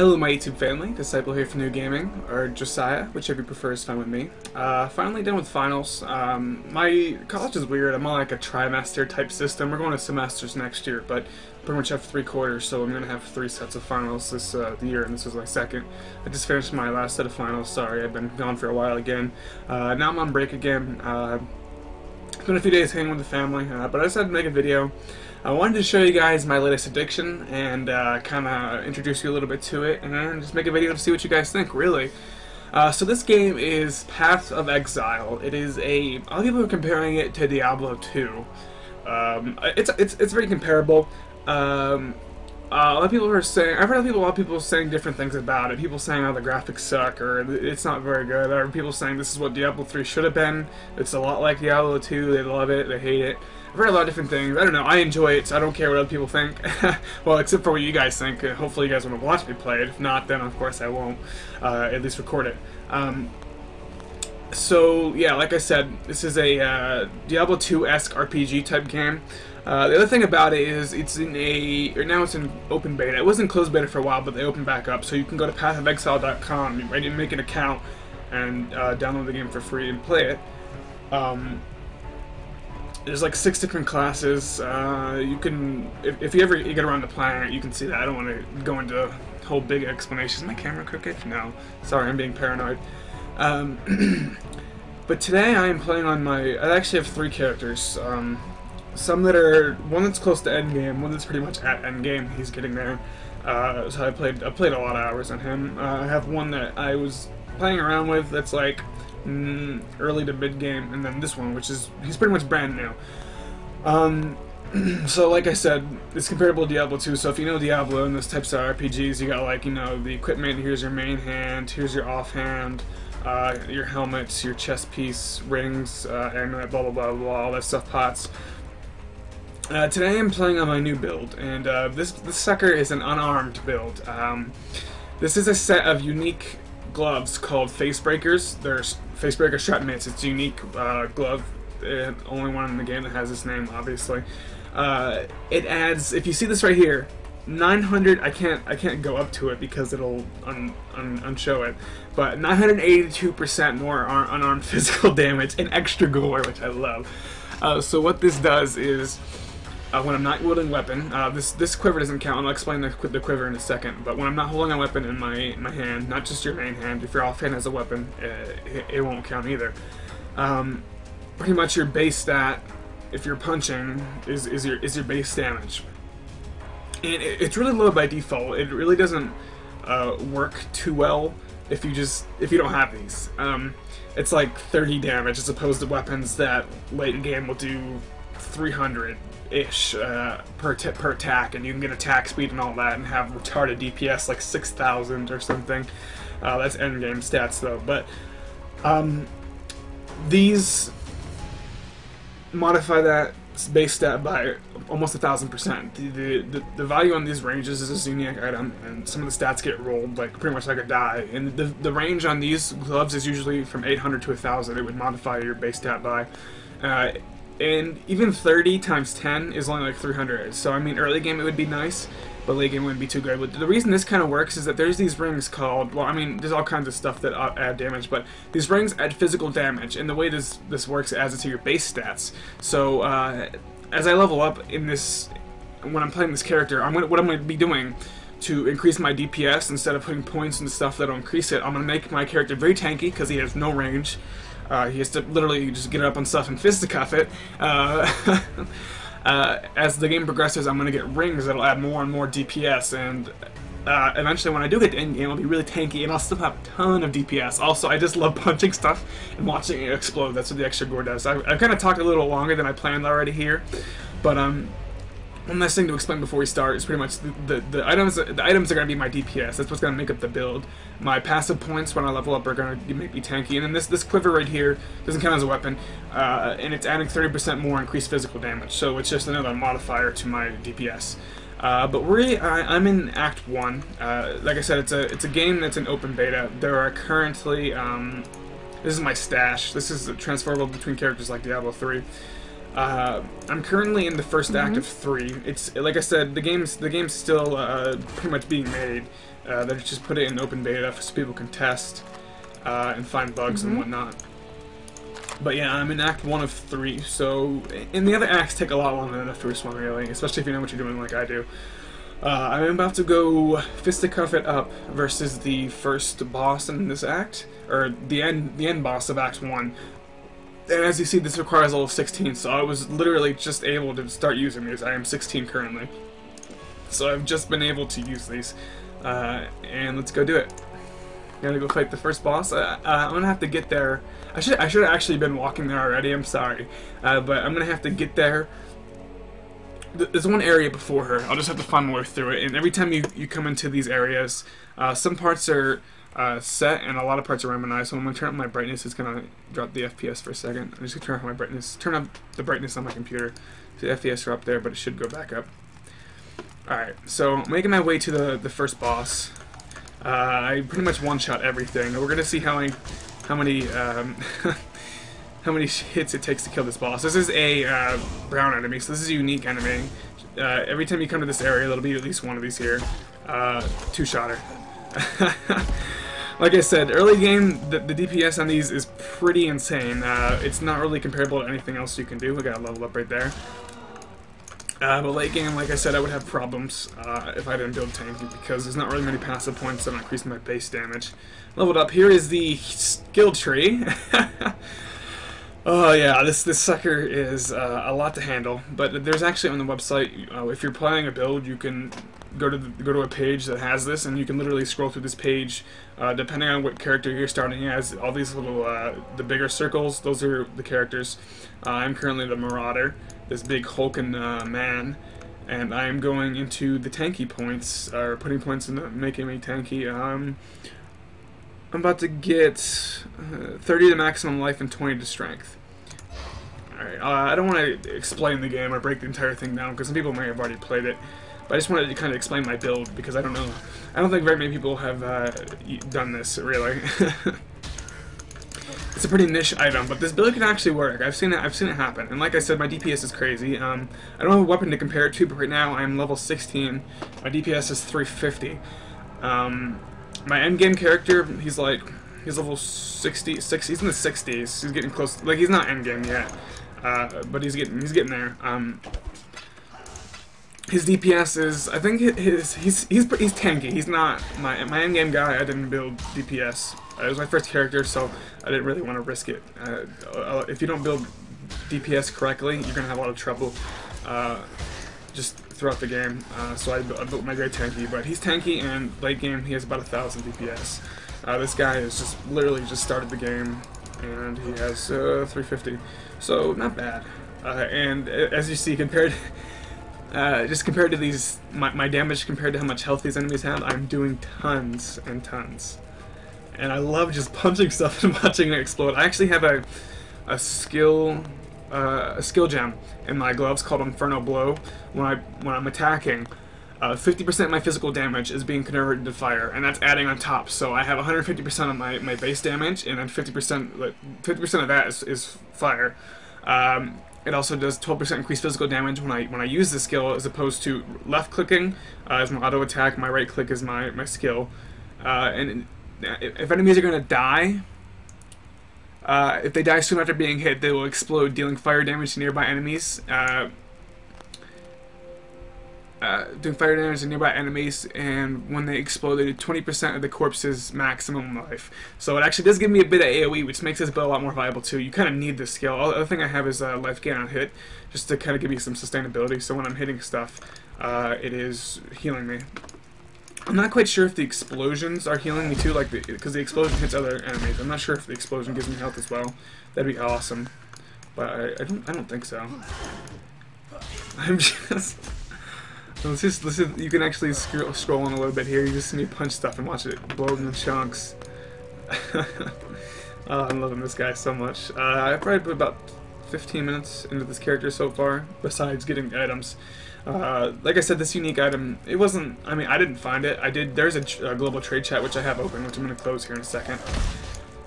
Hello my YouTube family, Disciple here from New Gaming, or Josiah, whichever you prefer is fine with me. Finally done with finals. My college is weird, I'm on like a trimester type system. We're going to semesters next year, but pretty much have 3 quarters, so I'm going to have 3 sets of finals this year, and this is my second. I just finished my last set of finals, sorry, I've been gone for a while again. Now I'm on break again. It's been a few days hanging with the family, but I decided to make a video. I wanted to show you guys my latest addiction and kind of introduce you a little bit to it, and then just make a video to see what you guys think, really. So this game is Path of Exile. It is a lot of people are comparing it to Diablo 2. It's very comparable. A lot of people are saying, I've heard a lot of people saying different things about it. People saying, oh, the graphics suck, or it's not very good, or people saying this is what Diablo 3 should have been. It's a lot like Diablo 2, they love it, they hate it. I've heard a lot of different things. I don't know, I enjoy it, so I don't care what other people think. Well, except for what you guys think. Hopefully you guys want to watch me play it. If not, then of course I won't, at least record it. So, yeah, like I said, this is a Diablo 2-esque RPG type game. The other thing about it is it's in now it's in open beta. It was in closed beta for a while, but they opened back up, so you can go to pathofexile.com, right, and make an account and download the game for free and play it. There's like 6 different classes. You can, if you ever get around the planet, you can see that. I don't want to go into a whole big explanation. Is my camera crooked? No. Sorry, I'm being paranoid. But today I am playing on I actually have 3 characters. Some that are, one that's close to endgame, one that's pretty much at endgame. He's getting there. So I played a lot of hours on him. I have one that I was playing around with that's like early to mid game, and then this one, which is he's pretty much brand new. So like I said, it's comparable to Diablo 2. So if you know Diablo and those types of RPGs, you got like, you know, the equipment. Here's your main hand. Here's your offhand. Your helmets, your chest piece, rings, amulet, blah blah blah blah, all that stuff, pots. Today I'm playing on my new build, and this sucker is an unarmed build. This is a set of unique gloves called face breakers. They're face breaker strap mitts. It's a unique glove, only one in the game that has this name, obviously. It adds, if you see this right here, 900. I can't go up to it because it'll unshow it, but 982% more unarmed physical damage and extra gore, which I love. So what this does is, when I'm not wielding weapon, this quiver doesn't count. I'll explain the quiver in a second. But when I'm not holding a weapon in my hand, not just your main hand, if your offhand has a weapon, it won't count either. Pretty much your base stat, if you're punching, is your base damage. And it's really low by default. It really doesn't work too well if you don't have these. It's like 30 damage as opposed to weapons that late in game will do 300-ish per attack, and you can get attack speed and all that, and have retarded DPS like 6,000 or something. That's endgame stats though. But these modify that base stat by almost 1,000%. The value on these ranges is a unique item, and some of the stats get rolled like pretty much like a die. And the range on these gloves is usually from 800 to 1,000. It would modify your base stat by. And even 30 times 10 is only like 300. So I mean, early game it would be nice, but late game wouldn't be too good. But the reason this kind of works is that there's these rings called, well, I mean, there's all kinds of stuff that add damage, but these rings add physical damage, and the way this works, it adds it to your base stats. So as I level up in this, when I'm playing this character, what I'm going to be doing to increase my DPS, instead of putting points into stuff that'll increase it, I'm going to make my character very tanky because he has no range. He has to literally just get up on stuff and fisticuff it. As the game progresses, I'm going to get rings that'll add more and more DPS, and eventually when I do get to endgame, I'll be really tanky, and I'll still have a ton of DPS. Also, I just love punching stuff and watching it explode. That's what the extra gore does. I've kind of talked a little longer than I planned already here, but one last thing to explain before we start is pretty much the items. The items are going to be my DPS. That's what's going to make up the build. My passive points when I level up are going to make me tanky, and then this quiver right here doesn't count as a weapon, and it's adding 30% more increased physical damage. So it's just another modifier to my DPS. But I'm in Act 1. Like I said, it's a game that's in open beta. There are currently this is my stash. This is transferable between characters like Diablo 3. I'm currently in the first act of 3. It's like I said, the game's still pretty much being made. They just put it in open beta so people can test and find bugs and whatnot. But yeah, I'm in Act 1 of 3, so... And the other acts take a lot longer than the first one, really, especially if you know what you're doing like I do. I'm about to go fisticuff it up versus the first boss in this act, or the end boss of Act 1. And as you see, this requires level 16, so I was literally just able to start using these. I am 16 currently. So I've just been able to use these. And let's go do it. I'm gonna go fight the first boss. I'm gonna have to get there. I should have actually been walking there already, I'm sorry. But I'm gonna have to get there. There's one area before her. I'll just have to find my way through it. And every time you come into these areas, some parts are set and a lot of parts are randomized. So when I'm gonna turn up my brightness, it's gonna drop the FPS for a second. I'm just gonna turn up my brightness. Turn up the brightness on my computer. So the FPS are up there, but it should go back up. Alright, so I'm making my way to the first boss. I pretty much one-shot everything. We're gonna see how many how many hits it takes to kill this boss. This is a brown enemy, so this is a unique enemy. Every time you come to this area, there'll be at least one of these here. Two-shotter. Like I said, early game, the DPS on these is pretty insane. It's not really comparable to anything else you can do. We got a level up right there. But late game, like I said, I would have problems if I didn't build tanky because there's not really many passive points that increase my base damage. Leveled up. Here is the skill tree. Oh yeah, this sucker is a lot to handle. But there's actually on the website, if you're planning a build, you can go to a page that has this, and you can literally scroll through this page. Depending on what character you're starting as, all these little the bigger circles, those are the characters. I'm currently the Marauder, this big hulking man, and I'm going into the tanky points, or putting points into making me tanky. I'm about to get 30 to maximum life and 20 to strength. Alright, I don't want to explain the game or break the entire thing down because some people may have already played it, but I just wanted to kind of explain my build because I don't know. I don't think very many people have done this, really. It's a pretty niche item, but this build can actually work. I've seen it happen, and like I said, my DPS is crazy. I don't have a weapon to compare it to, but right now I'm level 16. My DPS is 350. My endgame character, he's level 66. He's in the 60s. He's getting close. Like, he's not endgame yet, but he's getting there. His DPS is, I think he's tanky. He's not my endgame guy. I didn't build DPS. It was my first character, so I didn't really want to risk it. If you don't build DPS correctly, you're gonna have a lot of trouble just throughout the game. So I built my guy tanky, but he's tanky, and late game he has about 1,000 DPS. This guy has just literally just started the game, and he has 350. So not bad. And as you see, compared to these, my damage compared to how much health these enemies have, I'm doing tons and tons. And I love just punching stuff and watching it explode. I actually have a skill gem in my gloves called Inferno Blow. When I'm attacking, 50% of my physical damage is being converted to fire, and that's adding on top. So I have 150% of my base damage, and then 50% of that is fire. It also does 12% increased physical damage when I use the skill, as opposed to left clicking as my auto attack. My right click is my skill. And if enemies are gonna die, if they die soon after being hit, they will explode, dealing fire damage to nearby enemies. Doing fire damage to nearby enemies, and when they explode, they do 20% of the corpse's maximum life. So it actually does give me a bit of AoE, which makes this build a lot more viable too. You kind of need this skill. The other thing I have is life gain on hit, just to kind of give you some sustainability. So when I'm hitting stuff, it is healing me. I'm not quite sure if the explosions are healing me too, like because the explosion hits other enemies. I'm not sure if the explosion gives me health as well. That'd be awesome, but I don't think so. I'm just. Let's just you can actually scroll on a little bit here. You just see me punch stuff and watch it blow in chunks. I'm loving this guy so much. I've probably put about 15 minutes into this character so far, besides getting the items. Like I said, this unique item, it wasn't, I mean, I didn't find it. There's a global trade chat, which I have open, which I'm going to close here in a second,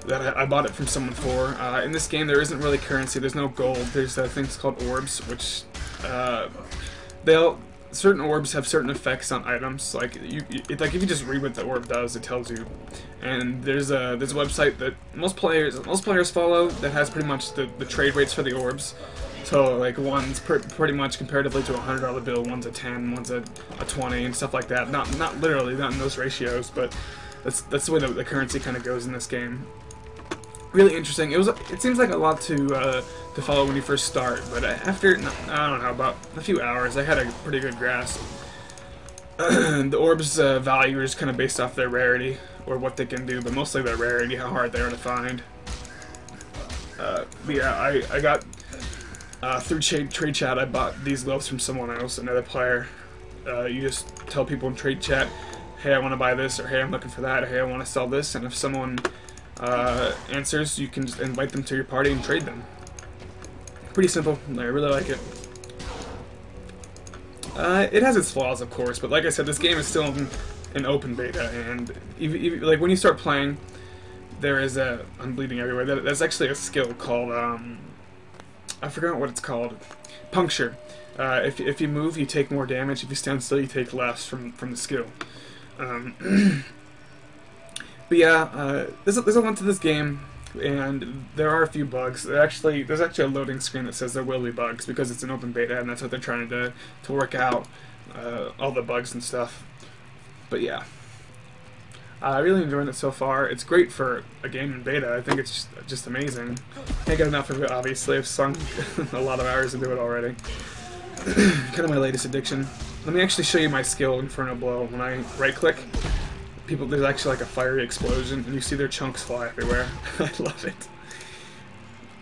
that I bought it from someone for. In this game, there isn't really currency. There's no gold. There's things called orbs, which certain orbs have certain effects on items. Like like if you just read what the orb does, it tells you. And there's a website that most players follow that has pretty much the trade rates for the orbs. So like one's pretty much comparatively to a $100 bill, one's a 10, one's a 20, and stuff like that. Not literally, not in those ratios, but that's the way the currency kind of goes in this game. Really interesting. It seems like a lot to follow when you first start, but after I don't know, about a few hours, I had a pretty good grasp. The orbs' value is kind of based off their rarity or what they can do, but mostly their rarity, how hard they are to find. But yeah, I got through trade chat. I bought these gloves from someone else, another player. You just tell people in trade chat, hey, I want to buy this, or hey, I'm looking for that, or hey, I want to sell this, and if someone answers, you can just invite them to your party and trade them. Pretty simple. I really like it. It has its flaws, of course, but like I said, this game is still in open beta, and even like when you start playing, there is a I'm bleeding everywhere. There's actually a skill called I forgot what it's called. Puncture. If you move, you take more damage. If you stand still, you take less from the skill. But yeah, there's a lot to this game, and there are a few bugs. There's actually a loading screen that says there will be bugs because it's an open beta, and that's what they're trying to work out, all the bugs and stuff. But yeah, I really enjoyed it so far. It's great for a game in beta. I think it's just amazing. Can't get enough of it. Obviously, I've sunk a lot of hours into it already. Kind of my latest addiction. Let me actually show you my skill, Inferno Blow. When I right-click, there's actually like a fiery explosion, and you see their chunks fly everywhere. I love it.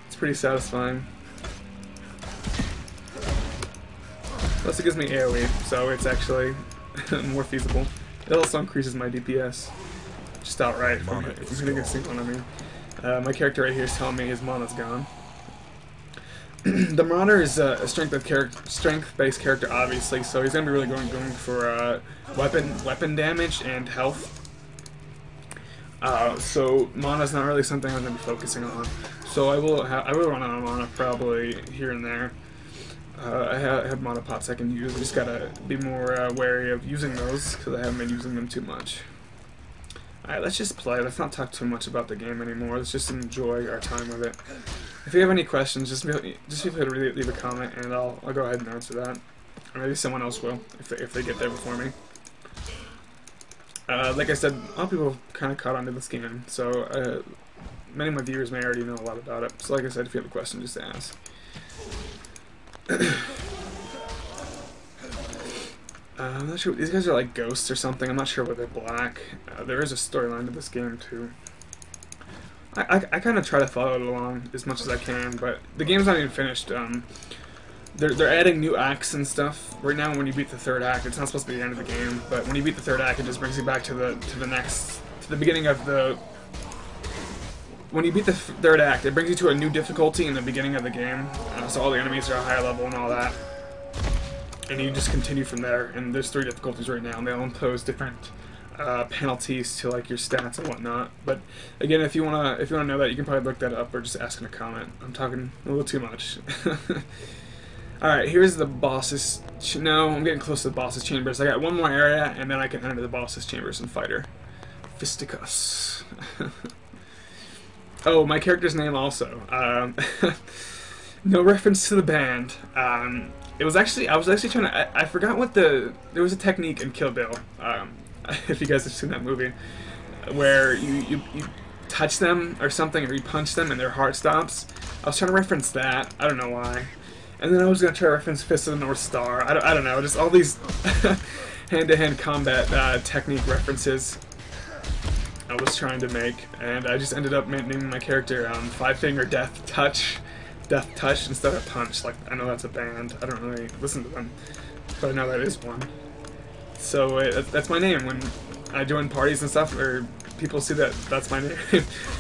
It's pretty satisfying. Plus it gives me AoE, so it's actually more feasible. It also increases my DPS. Just outright, if I'm hitting a single enemy. My character right here is telling me his mana's gone. The Marauder is a strength-based character, obviously, so he's gonna be really going for weapon damage and health. So mana's not really something I'm gonna be focusing on. So I will run out of mana probably here and there. I have mana pots I can use. I just gotta be more wary of using those because I haven't been using them too much. Alright, let's just play. Let's not talk too much about the game anymore. Let's just enjoy our time with it. If you have any questions, just feel free to leave a comment, and I'll go ahead and answer that. Or maybe someone else will, if they get there before me. Like I said, a lot of people kind of caught onto this game, so many of my viewers may already know a lot about it. So like I said, if you have a question, just ask. I'm not sure. These guys are like ghosts or something. I'm not sure why they're black. There is a storyline to this game too. I kind of try to follow it along as much as I can, but the game's not even finished. They're adding new acts and stuff. Right now, when you beat the third act, it's not supposed to be the end of the game, but when you beat the third act, it just brings you back to the beginning of the. When you beat the third act, it brings you to a new difficulty in the beginning of the game. So all the enemies are a higher level and all that. And you just continue from there, and there's 3 difficulties right now, and they all impose different penalties to like your stats and whatnot. But again, if you wanna know that, you can probably look that up or just ask in a comment. I'm talking a little too much. All right, here's the boss's. No, I'm getting close to the boss's chambers. I got one more area, and then I can enter the boss's chambers and fight her. Fisticus. Oh, my character's name also. No reference to the band. I was actually trying to. I forgot what there was a technique in Kill Bill. If you guys have seen that movie, where you touch them or something, or you punch them and their heart stops. I was trying to reference that. I don't know why. And then I was gonna try to reference Fist of the North Star. I don't know. Just all these hand-to-hand combat technique references I was trying to make, and I just ended up naming my character 5-Finger Death Touch instead of Punch. Like, I know that's a band. I don't really listen to them, but I know that is one. So that's my name. When I join parties and stuff, or people see that's my name,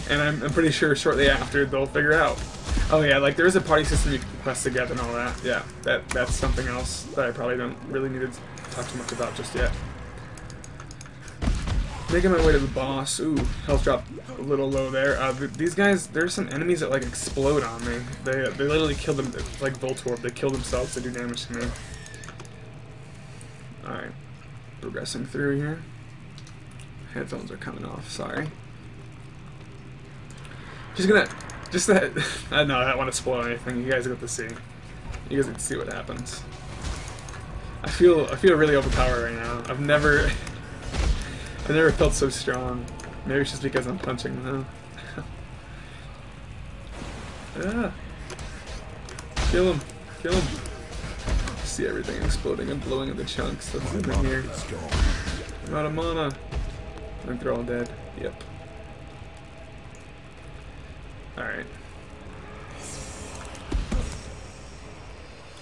and I'm pretty sure shortly after they'll figure out. Oh yeah, like there is a party system you can quest together and all that. Yeah, that's something else that I probably don't really need to talk too much about just yet. Making my way to the boss. Ooh, health drop a little low there. These guys, there's some enemies that like explode on me. They literally kill them, like Voltorb. They kill themselves to do damage to me. progressing through here. Headphones are coming off, sorry. Just that, I don't want to spoil anything, you guys get to see. You guys get to see what happens. I feel really overpowered right now. I've never felt so strong. Maybe it's just because I'm punching now. Ah. Kill him. Kill him. See everything exploding and blowing into chunks. That's the thing here. I'm out of mana. I think they're all dead. Yep. Alright.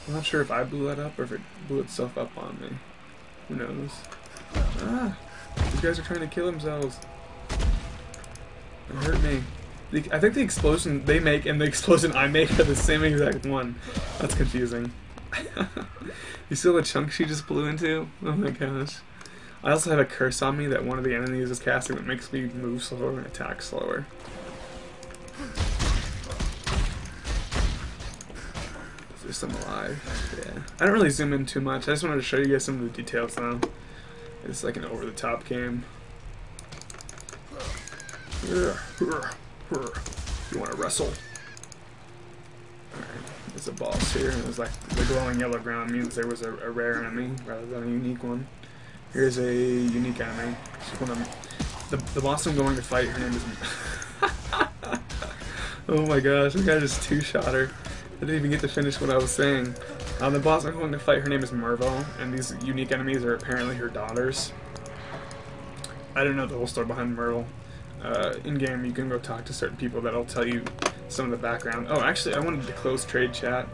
I'm not sure if I blew that up or if it blew itself up on me. Who knows? Ah! These guys are trying to kill themselves. It hurt me. I think the explosion they make and the explosion I make are the same exact one. That's confusing. You see all the chunks she just blew into? Oh my gosh. I also have a curse on me that one of the enemies is casting that makes me move slower and attack slower. Is there some alive? Yeah. I don't really zoom in too much. I just wanted to show you guys some of the details though. It's like an over-the-top game. You want to wrestle? Alright, there's a boss here, and it was like the glowing yellow ground means there was a rare enemy rather than a unique one. Here's a unique enemy. One of the boss I'm going to fight, her name is... Oh my gosh, this guy just two-shot her. I didn't even get to finish what I was saying. The boss I'm going to fight, her name is Mervo, and these unique enemies are apparently her daughters. I don't know the whole story behind Mervo. In-game, you can go talk to certain people that'll tell you some of the background. Oh, actually, I wanted to close trade chat.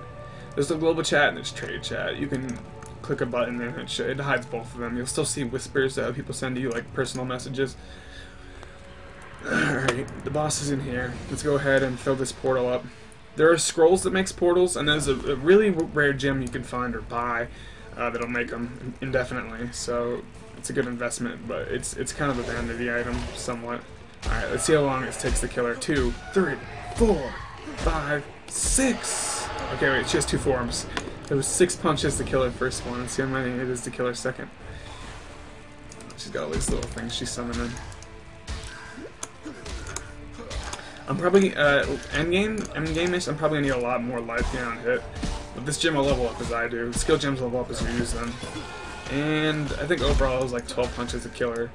There's the global chat and there's trade chat. You can click a button and it hides both of them. You'll still see whispers that people send you, like personal messages. Alright, the boss is in here. Let's go ahead and fill this portal up. There are scrolls that makes portals, and there's a really rare gem you can find or buy that'll make them indefinitely. So it's a good investment, but it's kind of a vanity item somewhat. Alright, let's see how long it takes to kill her. 2, 3, 4, 5, 6. Okay, wait, she has 2 forms. There was 6 punches to kill her first one. Let's see how many it is to kill her second. She's got all these little things she's summoning. I'm probably, endgame-ish, I'm probably gonna need a lot more life beyond hit. But this gem will level up as I do. Skill gems level up as you use them. And I think overall it was like 12 punches to kill her.